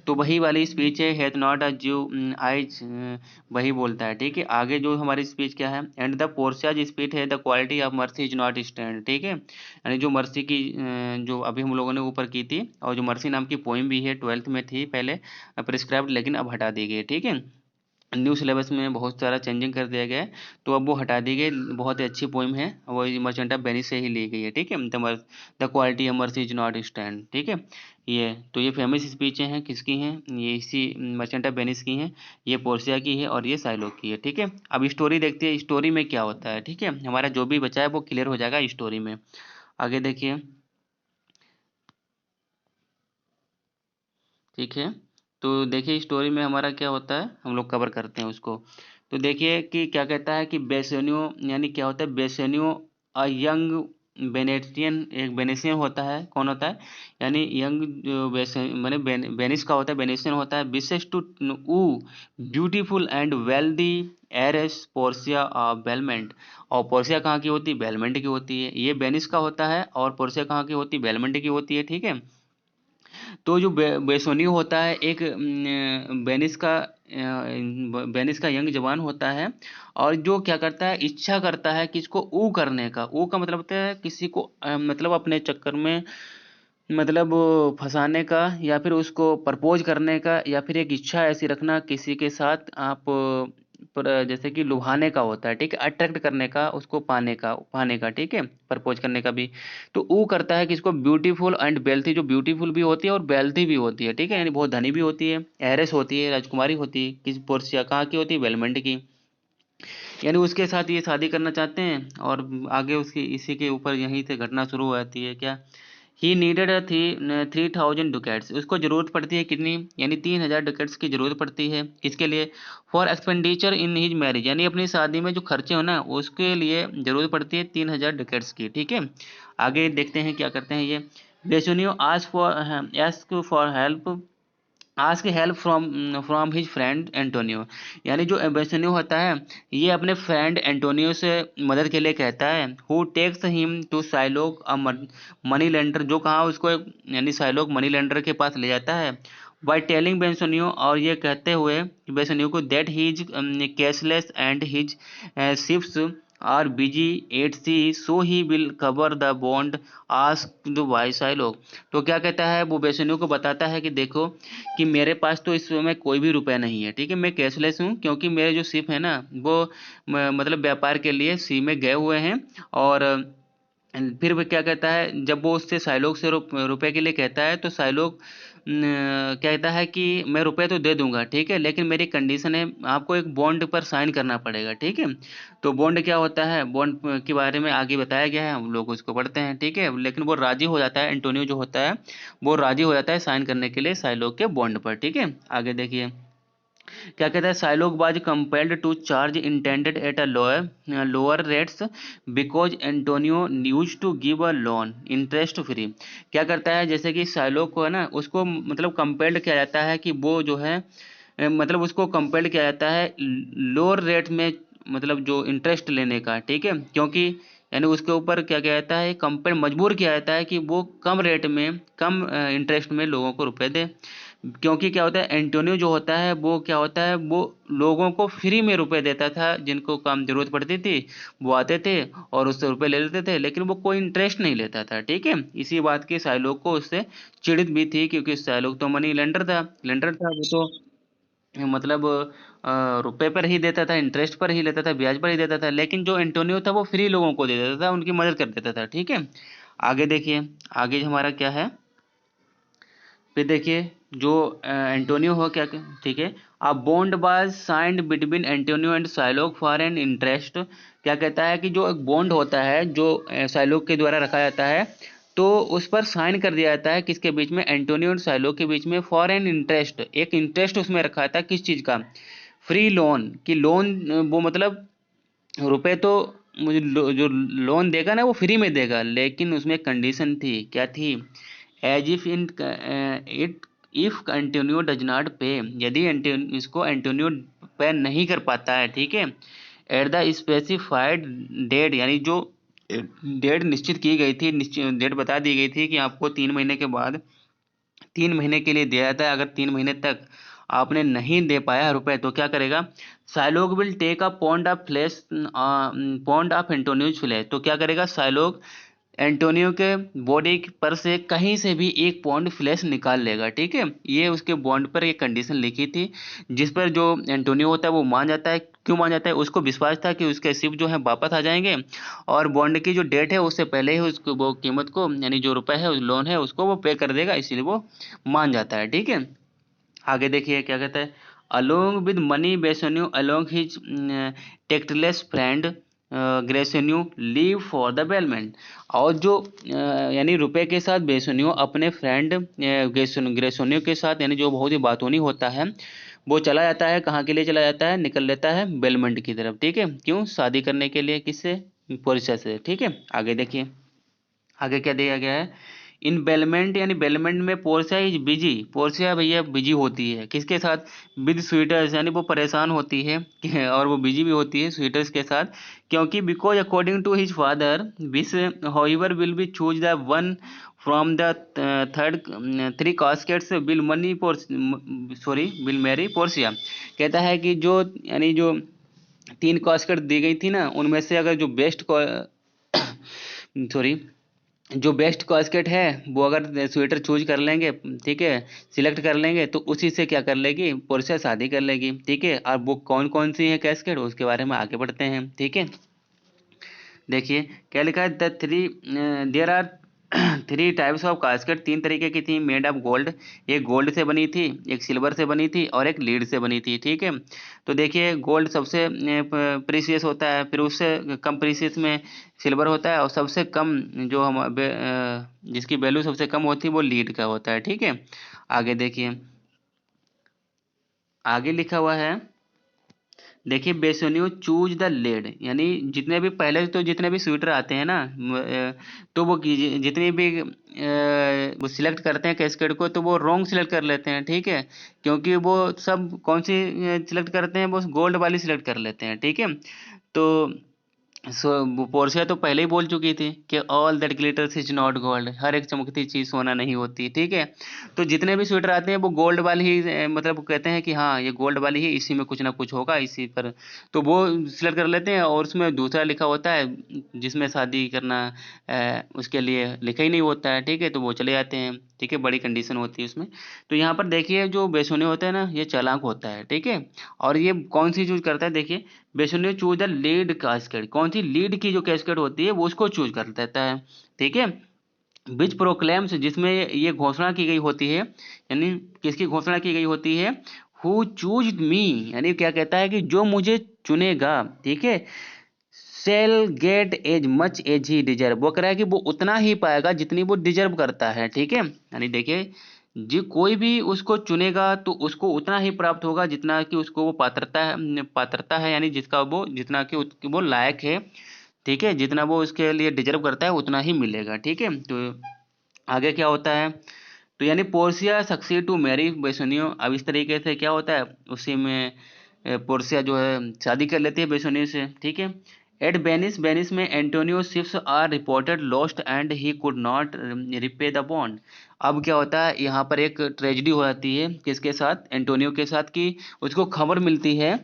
तो वही वाली स्पीच है, हैथ नॉट अ ज्यू आइज, वही बोलता है, ठीक है। आगे जो हमारी स्पीच क्या है, एंड द पोर्शियाज स्पीच है, the quality of mercy is not stand, ठीक है। यानी जो मर्सी की जो अभी हम लोगों ने ऊपर की थी, और जो मर्सी नाम की पोइम भी है, 12th में थी पहले प्रिस्क्राइब्ड, लेकिन अब हटा दी गई है, ठीक है। न्यू सिलेबस में बहुत सारा चेंजिंग कर दिया गया है, तो अब वो हटा दी गई। बहुत ही अच्छी पोइम है, वो मर्चेंट ऑफ वेनिस से ही ली गई है, ठीक है। The quality of mercy is not stand, ठीक है। ये फेमस स्पीचें हैं, किसकी हैं, ये इसी मर्चेंट ऑफ वेनिस की हैं, ये पोर्सिया की है और ये साइलोक की है, ठीक है। अब स्टोरी देखते हैं, स्टोरी में क्या होता है, ठीक है। हमारा जो भी बचा है वो क्लियर हो जाएगा स्टोरी में। आगे देखिए, ठीक है। तो देखिए स्टोरी में हमारा क्या होता है, हम लोग कवर करते हैं उसको। तो देखिए कि क्या कहता है कि बेसेनियो, यानी क्या होता है, बेसेनियो अ यंग वेनेटियन, एक वेनेशियन होता है, कौन होता है, यानी यंग जो मैंने वेनिस का होता है, वेनेशियन होता है, wishes to woo beautiful and wealthy heiress Portia Belmont. और पोर्सिया कहाँ की होती है, बेलमेंट की होती है। ये वेनिस का होता है और पोर्सिया कहाँ की होती है, बेलमेंट की होती है, ठीक है। तो जो बेसोनियो होता है, एक वेनिस का यंग जवान होता है, और जो क्या करता है, इच्छा करता है किसको, ऊ करने का। ऊ का मतलब होता है किसी को मतलब अपने चक्कर में, मतलब फंसाने का, या फिर उसको प्रपोज करने का, या फिर एक इच्छा ऐसी रखना किसी के साथ आप पर जैसे कि लुभाने का होता है, ठीक है, अट्रैक्ट करने का, उसको पाने का, ठीक है, प्रपोज करने का भी। तो वो करता है कि इसको ब्यूटीफुल एंड वेल्थी, जो ब्यूटीफुल भी होती है और वेल्थी भी होती है, ठीक है, यानी बहुत धनी भी होती है, एरेस होती है, राजकुमारी होती है, किस पोर्सिया कहाँ की होती है, वेलमेंट की। यानी उसके साथ ये शादी करना चाहते हैं, और आगे उसकी इसी के ऊपर यहीं से घटना शुरू हो जाती है, क्या, ही नीडेड 3000 डुकेट्स, उसको ज़रूरत पड़ती है कितनी, यानी 3000 डुकेट्स की ज़रूरत पड़ती है, किसके लिए, for expenditure in his marriage, यानी अपनी शादी में जो खर्चे हो ना उसके लिए ज़रूरत पड़ती है 3000 डुकेट्स की, ठीक है। आगे देखते हैं क्या करते हैं ये। Bassanio ask for help, ask help from his friend Antonio, यानी जो बेसनियो होता है, ये अपने फ्रेंड एंटोनियो से मदद के लिए कहता है। Who takes him to Shylock a money lender, जो कहा उसको यानी साइलोक मनी लेंडर के पास ले जाता है। बाय टेलिंग बेसनियो, और ये कहते हुए बेसनियो को, that he is cashless and his ships are busy at sea, so he will cover the bond asked by Shylock. तो क्या कहता है, वो बेसनियो को बताता है कि देखो कि मेरे पास तो इस समय कोई भी रुपया नहीं है, ठीक है, मैं कैशलेस हूँ, क्योंकि मेरे जो शिप है ना वो मतलब व्यापार के लिए सी में गए हुए हैं। और फिर वो क्या कहता है, जब वो उससे साइलोग से रुपए के लिए कहता है, तो साइलोग कहता है कि मैं रुपए तो दे दूंगा, ठीक है, लेकिन मेरी कंडीशन है, आपको एक बॉन्ड पर साइन करना पड़ेगा, ठीक है। तो बॉन्ड क्या होता है, बॉन्ड के बारे में आगे बताया गया है, हम लोग उसको पढ़ते हैं, ठीक है, लेकिन वो राजी हो जाता है, एंटोनियो जो होता है वो राजी हो जाता है साइन करने के लिए साइलोग के बॉन्ड पर, ठीक है। आगे देखिए क्या कहता है, Shylock was compelled to charge intended at a lower rates because Antonio use to give a loan interest free. क्या करता है, जैसे कि साइलोग को है ना, उसको मतलब कंपेल्ड किया जाता है कि वो जो है मतलब उसको कंपेल्ड किया जाता है लोअर रेट में, मतलब जो इंटरेस्ट लेने का, ठीक है, क्योंकि यानी उसके ऊपर क्या किया जाता है, कंपेल मजबूर किया जाता है कि वो कम रेट में, कम इंटरेस्ट में लोगों को रुपए दे। क्योंकि क्या होता है, एंटोनियो जो होता है वो क्या होता है, वो लोगों को फ्री में रुपए देता था, जिनको काम जरूरत पड़ती थी वो आते थे और उससे रुपए ले लेते थे, लेकिन वो कोई इंटरेस्ट नहीं लेता था, ठीक है। इसी बात की साइलोग को उससे चिढ़त भी थी, क्योंकि साइलोग तो मनी लेंडर था वो तो। मतलब रुपए पर ही देता था, इंटरेस्ट पर ही लेता था, ब्याज पर ही देता था, लेकिन जो एंटोनियो था वो फ्री लोगों को दे देता था, उनकी मदद कर देता था। ठीक है, आगे देखिए, आगे हमारा क्या है, फिर देखिए जो एंटोनियो हो क्या, ठीक है, a bond was signed between Antonio and Shylock for an interest. क्या कहता है कि जो एक बॉन्ड होता है जो साइलोक के द्वारा रखा जाता है, तो उस पर साइन कर दिया जाता है किसके बीच में, एंटोनियो और साइलोक के बीच में, फॉर एन इंटरेस्ट, एक इंटरेस्ट उसमें रखा जाता है किस चीज़ का, फ्री लोन की, लोन वो मतलब रुपए तो मुझे जो लोन देगा ना वो फ्री में देगा, लेकिन उसमें कंडीशन थी, क्या थी, as if in it if Antonio does not pay, यदि इसको एंटोनियो पे नहीं कर पाता है, ठीक है, एट द स्पेसिफाइड डेट, यानी जो डेट निश्चित की गई थी, निश्चित डेट बता दी गई थी कि आपको 3 महीने के बाद, 3 महीने के लिए दिया जाता है, अगर 3 महीने तक आपने नहीं दे पाया रुपए तो क्या करेगा, Shylock will take a pound of flesh, pound of Antonio's flesh, तो क्या करेगा साइलोग एंटोनियो के बॉडी पर से कहीं से भी 1 पॉन्ड फ्लैश निकाल लेगा। ठीक है, ये उसके बॉन्ड पर एक कंडीशन लिखी थी, जिस पर जो एंटोनियो होता है वो मान जाता है। क्यों मान जाता है, उसको विश्वास था कि उसके शिप जो है वापस आ जाएंगे, और बॉन्ड की जो डेट है उससे पहले ही उसको वो कीमत को, यानी जो रुपए है उस लोन है उसको वो पे कर देगा, इसीलिए वो मान जाता है। ठीक है, आगे देखिए क्या कहता है, along with money Bassanio along his tactless friend Gratiano leave for the Belmont, और जो यानी रुपए के साथ बेसोन्यू अपने फ्रेंड ग्रेसोन्यू के साथ, यानी जो बहुत ही बातूनी होता है, वो चला जाता है, कहाँ के लिए चला जाता है, निकल लेता है बेलमेंट की तरफ। ठीक है, क्यों, शादी करने के लिए, किससे, पोर्शिया से। ठीक है, आगे देखिए, आगे क्या दिया गया है, इन बेलमेंट, यानी बेलमेंट में पोर्शिया इज बिजी, पोर्शिया भैया बिजी होती है किसके साथ, विद स्वीटर्स, यानी वो परेशान होती है और वो बिजी भी होती है स्वीटर्स के साथ, क्योंकि because according to his father wish however will be choose the one from the third 3 caskets will money sorry will marry Portia. कहता है कि जो, यानी जो 3 कास्केट दी गई थी ना, उनमें से अगर जो बेस्ट सॉरी जो बेस्ट कास्केट है वो अगर स्वेटर चूज कर लेंगे, ठीक है, सिलेक्ट कर लेंगे, तो उसी से क्या कर लेगी, पोर्शिया शादी कर लेगी। ठीक है, और वो कौन कौन सी है कैस्केट, उसके बारे में आगे बढ़ते हैं। ठीक है, देखिए क्या लिखा है, the three there are 3 types of casket, 3 तरीके की थी, मेड ऑफ गोल्ड, एक गोल्ड से बनी थी, एक सिल्वर से बनी थी, और एक लीड से बनी थी। ठीक है, तो देखिए गोल्ड सबसे प्रीसियस होता है, फिर उससे कम प्रीसियस में सिल्वर होता है, और सबसे कम जो जिसकी वैल्यू सबसे कम होती है वो लीड का होता है। ठीक है, आगे देखिए, आगे लिखा हुआ है, देखिए बेसोनियो चूज द लेड, यानी जितने भी पहले तो जितने भी स्वेटर आते हैं ना, तो वो जितने भी वो सिलेक्ट करते हैं कैस्केट को, तो वो रॉन्ग सिलेक्ट कर लेते हैं। ठीक है, क्योंकि वो सब कौन सी सिलेक्ट करते हैं, वो गोल्ड वाली सिलेक्ट कर लेते हैं। ठीक है, तो वो पोर्शिया तो पहले ही बोल चुकी थी कि all that glitters is not gold, हर एक चमकती चीज सोना नहीं होती। ठीक है, तो जितने भी स्वेटर आते हैं वो गोल्ड वाली ही मतलब कहते हैं कि हाँ ये गोल्ड वाली ही, इसी में कुछ ना कुछ होगा इसी पर, तो वो सिलेक्ट कर लेते हैं, और उसमें दूसरा लिखा होता है जिसमें शादी करना उसके लिए लिखा ही नहीं होता है। ठीक है, तो वो चले जाते हैं। ठीक है, बड़ी कंडीशन होती है उसमें। तो यहाँ पर देखिए जो बेसुने होता है ना, ये चालाक होता है। ठीक है, और ये कौन सी चूज करता है, देखिए बेसुने चूज द लीड कास्केट, कौन सी लीड की जो कैस्केट होती है वो उसको चूज कर देता है। ठीक है, विच प्रोक्लेम्स, जिसमें ये घोषणा की गई होती है, यानी किसकी घोषणा की गई होती है, हु चूज मी, यानी क्या कहता है कि जो मुझे चुनेगा, ठीक है, shall get as much as he deserve, वो कह रहा है कि वो उतना ही पाएगा जितनी वो डिजर्व करता है। ठीक है, यानी देखिए जी कोई भी उसको चुनेगा तो उसको उतना ही प्राप्त होगा जितना कि उसको वो पात्रता है, यानी जिसका वो जितना कि वो लायक है। ठीक है, जितना वो उसके लिए डिजर्व करता है उतना ही मिलेगा। ठीक है, तो आगे क्या होता है, तो यानी पोर्शिया सक्सीड टू मैरी बेसोनियो, अब इस तरीके से क्या होता है, उसी में पोर्शिया जो है शादी कर लेती है बेसोनियो से। ठीक है, एट वेनिस, वेनिस में Antonio ships are reported lost and he could not repay the bond. अब क्या होता है, यहाँ पर एक ट्रेजिडी हो जाती है किसके साथ, एंटोनियो के साथ, कि उसको खबर मिलती है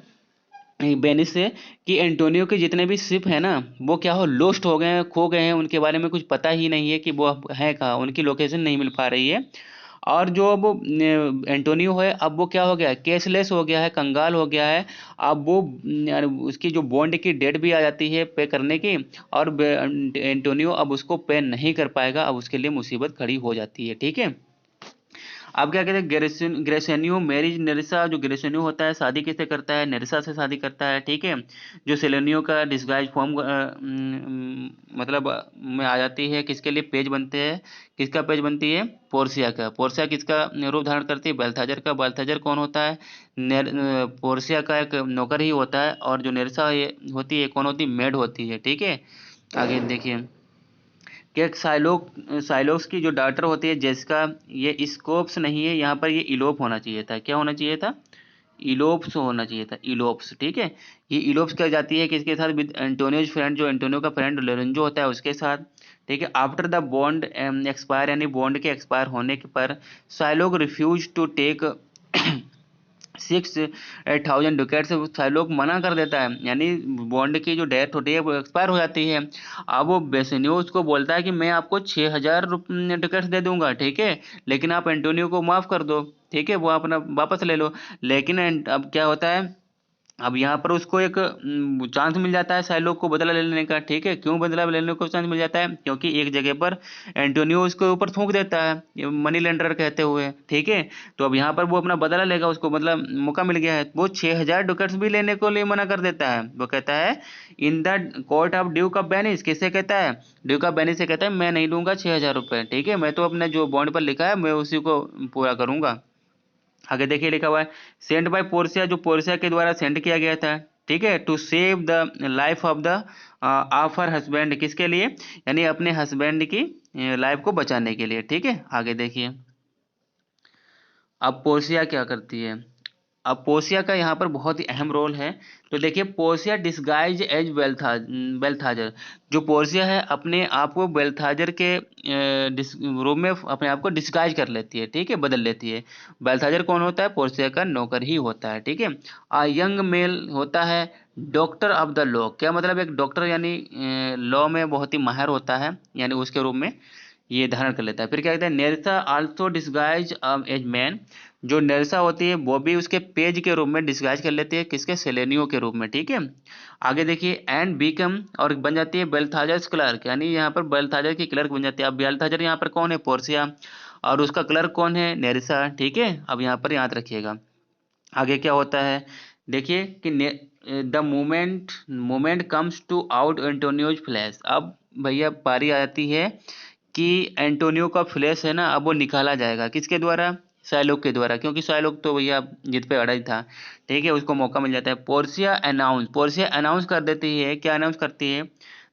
वेनिस से कि एंटोनियो के जितने भी शिप है ना वो क्या हो, लोस्ट हो गए हैं, खो गए हैं, उनके बारे में कुछ पता ही नहीं है कि वो अब है कहाँ, उनकी लोकेशन नहीं मिल पा रही है। और जो अब एंटोनियो है, अब वो क्या हो गया है, कैशलेस हो गया है, कंगाल हो गया है। अब वो उसकी जो बॉन्ड की डेट भी आ जाती है पे करने की, और एंटोनियो अब उसको पे नहीं कर पाएगा, अब उसके लिए मुसीबत खड़ी हो जाती है। ठीक है। अब क्या कहते हैं, ग्रेसेनियो मैरिज नेरिसा। जो ग्रेसेनियो होता है शादी किससे करता है, नेरिसा से शादी करता है। ठीक है। जो सेलेनियो का डिस्गाइज फॉर्म मतलब में आ जाती है, किसके लिए पेज बनते हैं, किसका पेज बनती है, पोर्सिया का। पोर्सिया किसका रूप धारण करती है, बेल्थाजर का। बेल्थाजर कौन होता है, पोर्सिया का एक नौकर ही होता है। और जो नेरिसा होती है कौन होती है, मेड होती है। ठीक है। आगे देखिए कि एक साइलोक्स की जो डॉटर होती है जेसिका, ये स्कोप्स नहीं है, यहाँ पर ये इलोप होना चाहिए था। क्या होना चाहिए था, इलोप्स होना चाहिए था, इलोप्स। ठीक है। ये इलोप्स कर जाती है किसके साथ, विद एंटोनियोज फ्रेंड, जो एंटोनियो का फ्रेंड लोरेंजो होता है उसके साथ। ठीक है। आफ्टर द बॉन्ड एक्सपायर, यानी बॉन्ड के एक्सपायर होने के पर साइलोक रिफ्यूज टू टेक 6,000 डुकेट से साइलोक मना कर देता है, यानी बॉन्ड की जो डेथ होती है वो एक्सपायर हो जाती है। अब वो बेसेनियो उसको बोलता है कि मैं आपको 6,000 डुकेट्स दे दूंगा। ठीक है। लेकिन आप एंटोनियो को माफ कर दो। ठीक है, वो अपना वापस ले लो। लेकिन अब क्या होता है, अब यहाँ पर उसको एक चांस मिल जाता है साइलोक को बदला लेने का। ठीक है। क्यों बदला लेने को चांस मिल जाता है, क्योंकि एक जगह पर एंटोनियो उसके ऊपर थूक देता है ये मनी लेंडर कहते हुए। ठीक है। तो अब यहाँ पर वो अपना बदला लेगा, उसको मतलब मौका मिल गया है। वो 6,000 डुकेट्स भी लेने को लिए मना कर देता है। वो कहता है in the court of Duke of Venice, किससे कहता है, ड्यूक ऑफ वेनिस से कहता है मैं नहीं लूंगा 6,000 रुपये। ठीक है, मैं तो अपने जो बॉन्ड पर लिखा है मैं उसी को पूरा करूंगा। आगे देखिए लिखा हुआ है सेंट बाय पोर्सिया, जो पोर्सिया के द्वारा सेंड किया गया था। ठीक है। To save the life of the of her husband, किसके लिए, यानी अपने हस्बैंड की लाइफ को बचाने के लिए। ठीक है। आगे देखिए अब पोर्सिया क्या करती है। अब पोर्सिया का यहाँ पर बहुत ही अहम रोल है। तो देखिए पोर्सिया डिस्गाइज एज बेल्थाजर। जो पोर्सिया है अपने आप को बेल्थाजर के रूप में अपने आप को डिस्गाइज कर लेती है। ठीक है, बदल लेती है। बेल्थाजर कौन होता है, पोर्सिया का नौकर ही होता है। ठीक है। आ यंग मेल होता है डॉक्टर ऑफ द लॉ। क्या मतलब, एक डॉक्टर यानी लॉ में बहुत ही माहिर होता है, यानी उसके रूप में ये धारण कर लेता है। फिर क्या कहते हैं, नेरसा आल्सो डिस्गाइज एज मैन। जो नेरसा होती है वो भी उसके पेज के रूप में डिस्गाइज कर लेती है, किसके, सेलेनियो के रूप में। ठीक है। आगे देखिए एंड बीकम, और बन जाती है बेल्थाजर्स क्लर्क, यानी यहाँ पर बेल्थाजर की क्लर्क बन जाती है। अब बेल्थाजर यहाँ पर कौन है, पोर्सिया, और उसका क्लर्क कौन है, नेरसा। ठीक है। अब यहाँ पर याद रखिएगा आगे क्या होता है। देखिए कि the moment moment comes to out Antonio's flesh. अब भैया पारी आती है कि एंटोनियो का फ्लैश है ना, अब वो निकाला जाएगा किसके द्वारा, शाइलोक के द्वारा, क्योंकि शाइलोक तो भैया जिद पे अड़ा ही था। ठीक है, उसको मौका मिल जाता है। पोर्सिया अनाउंस कर देती है, क्या अनाउंस करती है,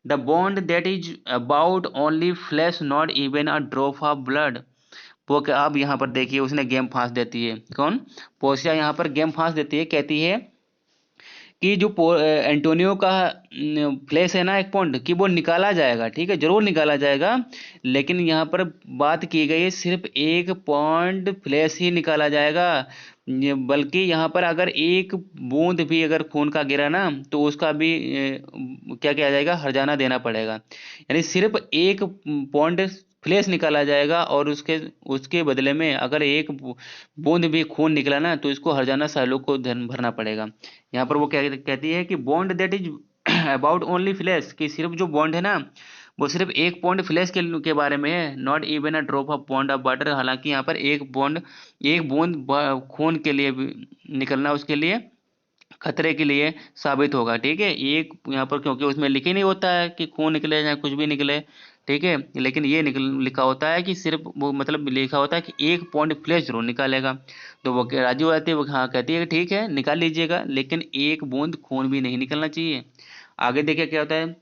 the bond that is about only flash not even a drop of blood. वो क्या, अब यहाँ पर देखिए उसने गेम फांस देती है, कौन, पोर्सिया यहाँ पर गेम फांस देती है, कहती है कि जो एंटोनियो का फ्लैश है ना, एक पॉइंट कि वो निकाला जाएगा। ठीक है, जरूर निकाला जाएगा। लेकिन यहाँ पर बात की गई है सिर्फ एक पॉइंट फ्लैश ही निकाला जाएगा। बल्कि यहाँ पर अगर एक बूंद भी अगर खून का गिरा ना तो उसका भी क्या किया जाएगा, हर्जाना देना पड़ेगा। यानी सिर्फ एक पॉइंट फ्लैश निकाला जाएगा, और उसके उसके बदले में अगर एक बूंद भी खून निकला ना तो इसको हर्जाना सालों को धन भरना पड़ेगा। यहाँ पर वो क्या कहती है कि bond that is about only flash, कि सिर्फ जो बॉन्ड है ना वो सिर्फ एक पॉइंट फ्लैश के बारे में है, not even a drop of bond of water. हालांकि यहाँ पर एक बूंद खून के लिए भी निकलना उसके लिए खतरे के लिए साबित होगा। ठीक है, एक यहाँ पर क्योंकि उसमें लिख ही नहीं होता है कि खून निकले या कुछ भी निकले। ठीक है, लेकिन ये लिखा होता है कि सिर्फ वो मतलब लिखा होता है कि एक पॉइंट फ्लैश जरूर निकालेगा। तो वो राजी हो जाती है, वो हाँ कहती है कि ठीक है निकाल लीजिएगा, लेकिन एक बूंद खून भी नहीं निकलना चाहिए। आगे देखिए क्या होता है,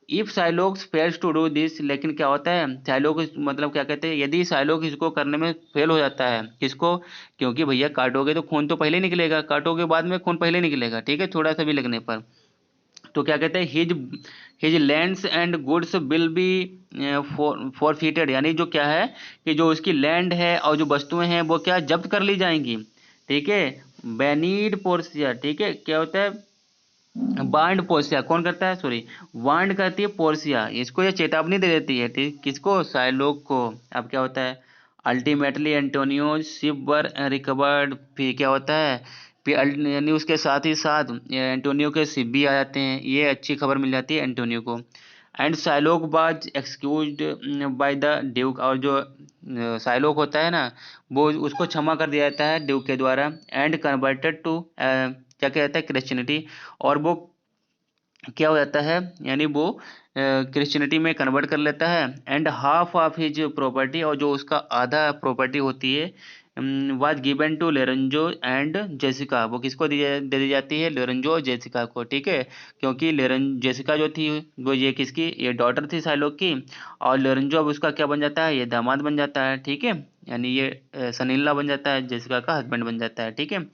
if Shylock's fails to do this. लेकिन क्या होता है, साइलोक्स मतलब क्या कहते हैं, यदि साइलोक्स इसको करने में फेल हो जाता है, किसको, क्योंकि भैया काटोगे तो खून तो पहले निकलेगा, काटोगे बाद में खून पहले निकलेगा। ठीक है, थोड़ा सा भी लगने पर। तो क्या कहते हैं, his his lands and goods will be forfeited, यानी जो क्या है कि जो उसकी लैंड है और जो वस्तुएं हैं वो क्या जब्त कर ली जाएंगी। ठीक है, बेनीड पोर्सिया। ठीक है, क्या होता है, बांड पोर्सिया कौन करता है, सॉरी वांड करती है पोर्सिया, इसको ये चेतावनी दे देती है। ठीक, किसको, साइलोक को। अब क्या होता है, अल्टीमेटली एंटोनियो शिप वर रिकवर्ड, फिर क्या होता है, फिर यानी उसके साथ ही साथ एंटोनियो के शिप भी आ जाते हैं, ये अच्छी खबर मिल जाती है एंटोनियो को। And Shylock was excused by the duke, और जो साइलोक होता है ना, वो उसको क्षमा कर दिया जाता है ड्यूक के द्वारा। एंड कन्वर्टेड टू क्या कहता है, क्रिश्चियनिटी, और वो क्या हो जाता है, यानी वो क्रिश्चियनिटी में कन्वर्ट कर लेता है। And half of his property, और जो उसका आधा प्रॉपर्टी होती है was given to Lorenzo and Jessica, वो किसको दे दी जाती है, लोरेंजो और जेसिका को, ठीक है। क्योंकि जेसिका जो थी वो ये किसकी, ये डॉटर थी साइलोक की, और लोरेंजो अब उसका क्या बन जाता है, ये दामाद बन जाता है, ठीक है। यानी ये सनीला बन जाता है, जेसिका का हस्बैंड बन जाता है, ठीक है।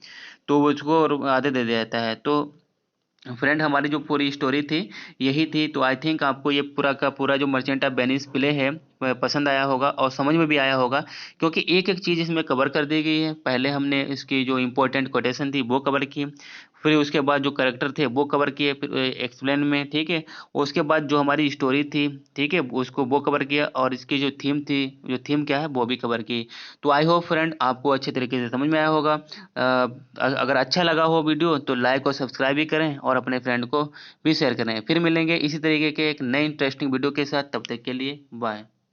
तो वो उसको आधे दे दिया जाता है। तो फ्रेंड हमारी जो पूरी स्टोरी थी यही थी। तो आई थिंक आपको ये पूरा का पूरा जो मर्चेंट ऑफ वेनिस प्ले है वह पसंद आया होगा और समझ में भी आया होगा, क्योंकि एक एक चीज़ इसमें कवर कर दी गई है। पहले हमने इसकी जो इम्पोर्टेंट कोटेशन थी वो कवर की, फिर उसके बाद जो करेक्टर थे वो कवर किए, फिर एक्सप्लेन में, ठीक है। उसके बाद जो हमारी स्टोरी थी, ठीक है, उसको वो कवर किया, और इसकी जो थीम थी, जो थीम क्या है वो भी कवर की। तो आई होप फ्रेंड आपको अच्छे तरीके से समझ में आया होगा। अगर अच्छा लगा हो वीडियो तो लाइक और सब्सक्राइब भी करें, और अपने फ्रेंड को भी शेयर करें। फिर मिलेंगे इसी तरीके के एक नए इंटरेस्टिंग वीडियो के साथ, तब तक के लिए बाय।